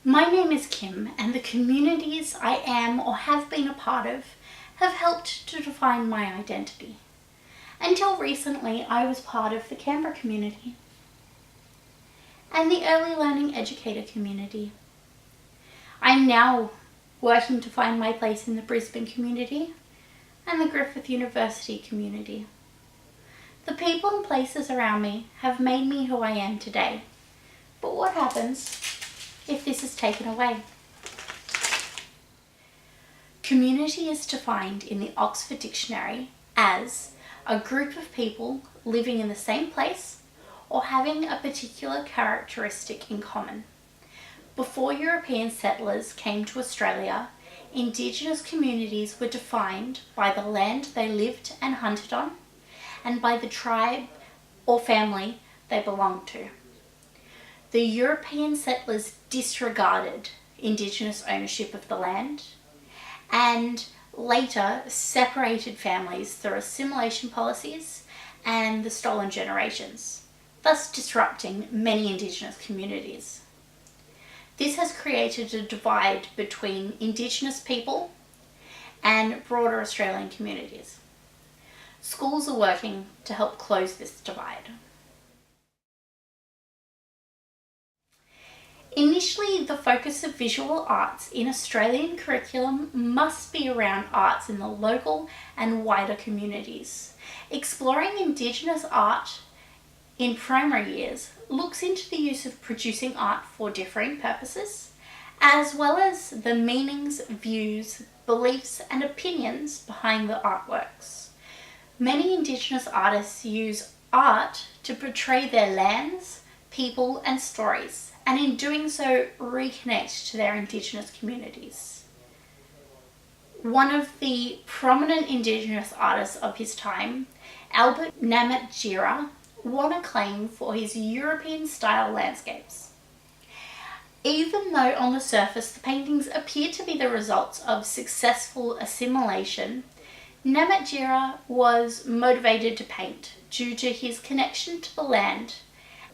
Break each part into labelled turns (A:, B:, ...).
A: My name is Kim, and the communities I am or have been a part of have helped to define my identity. Until recently, I was part of the Canberra community and the early learning educator community. I'm now working to find my place in the Brisbane community and the Griffith University community. The people and places around me have made me who I am today. But what happens if this is taken away? Community is defined in the Oxford Dictionary as a group of people living in the same place or having a particular characteristic in common. Before European settlers came to Australia, Indigenous communities were defined by the land they lived and hunted on and by the tribe or family they belonged to. The European settlers disregarded Indigenous ownership of the land and later separated families through assimilation policies and the stolen generations, thus disrupting many Indigenous communities. This has created a divide between Indigenous people and broader Australian communities. Schools are working to help close this divide. Initially, the focus of visual arts in Australian curriculum must be around arts in the local and wider communities. Exploring Indigenous art in primary years looks into the use of producing art for differing purposes, as well as the meanings, views, beliefs and opinions behind the artworks. Many Indigenous artists use art to portray their lands, people and stories, and in doing so reconnect to their Indigenous communities. One of the prominent Indigenous artists of his time, Albert Namatjira, won acclaim for his European-style landscapes. Even though on the surface the paintings appear to be the results of successful assimilation, Namatjira was motivated to paint due to his connection to the land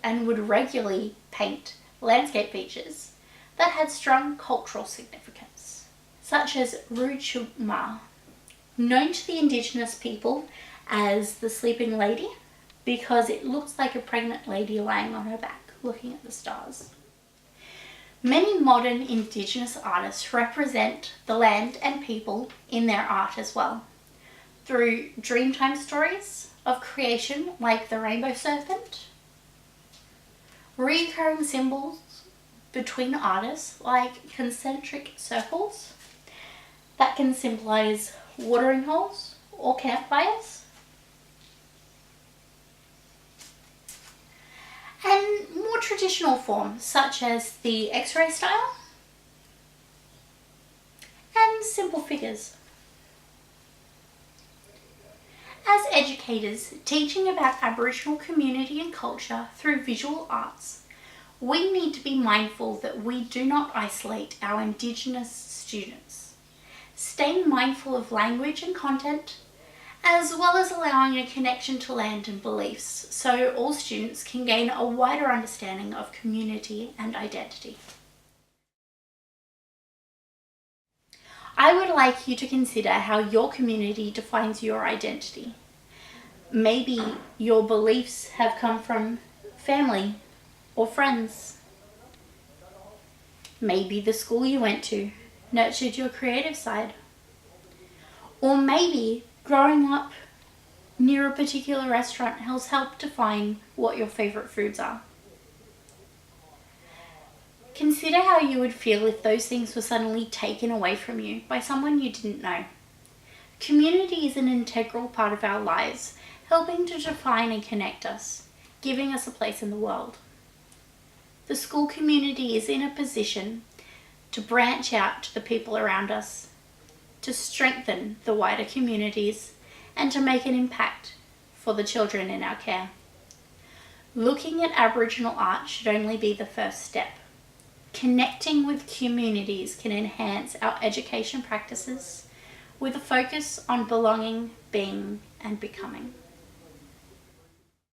A: and would regularly paint landscape features that had strong cultural significance, such as Ruchuma, known to the Indigenous people as the Sleeping Lady because it looks like a pregnant lady lying on her back looking at the stars. Many modern Indigenous artists represent the land and people in their art as well, through dreamtime stories of creation like the rainbow serpent, recurring symbols between artists like concentric circles that can symbolize watering holes or campfires, and more traditional forms such as the X-ray style and simple figures. As educators teaching about Aboriginal community and culture through visual arts, we need to be mindful that we do not isolate our Indigenous students. Staying mindful of language and content, as well as allowing a connection to land and beliefs, so all students can gain a wider understanding of community and identity. I would like you to consider how your community defines your identity. Maybe your beliefs have come from family or friends. Maybe the school you went to nurtured your creative side. Or maybe growing up near a particular restaurant has helped define what your favourite foods are. Consider how you would feel if those things were suddenly taken away from you by someone you didn't know. Community is an integral part of our lives, helping to define and connect us, giving us a place in the world. The school community is in a position to branch out to the people around us, to strengthen the wider communities, and to make an impact for the children in our care. Looking at Aboriginal art should only be the first step. Connecting with communities can enhance our education practices with a focus on belonging, being, and becoming.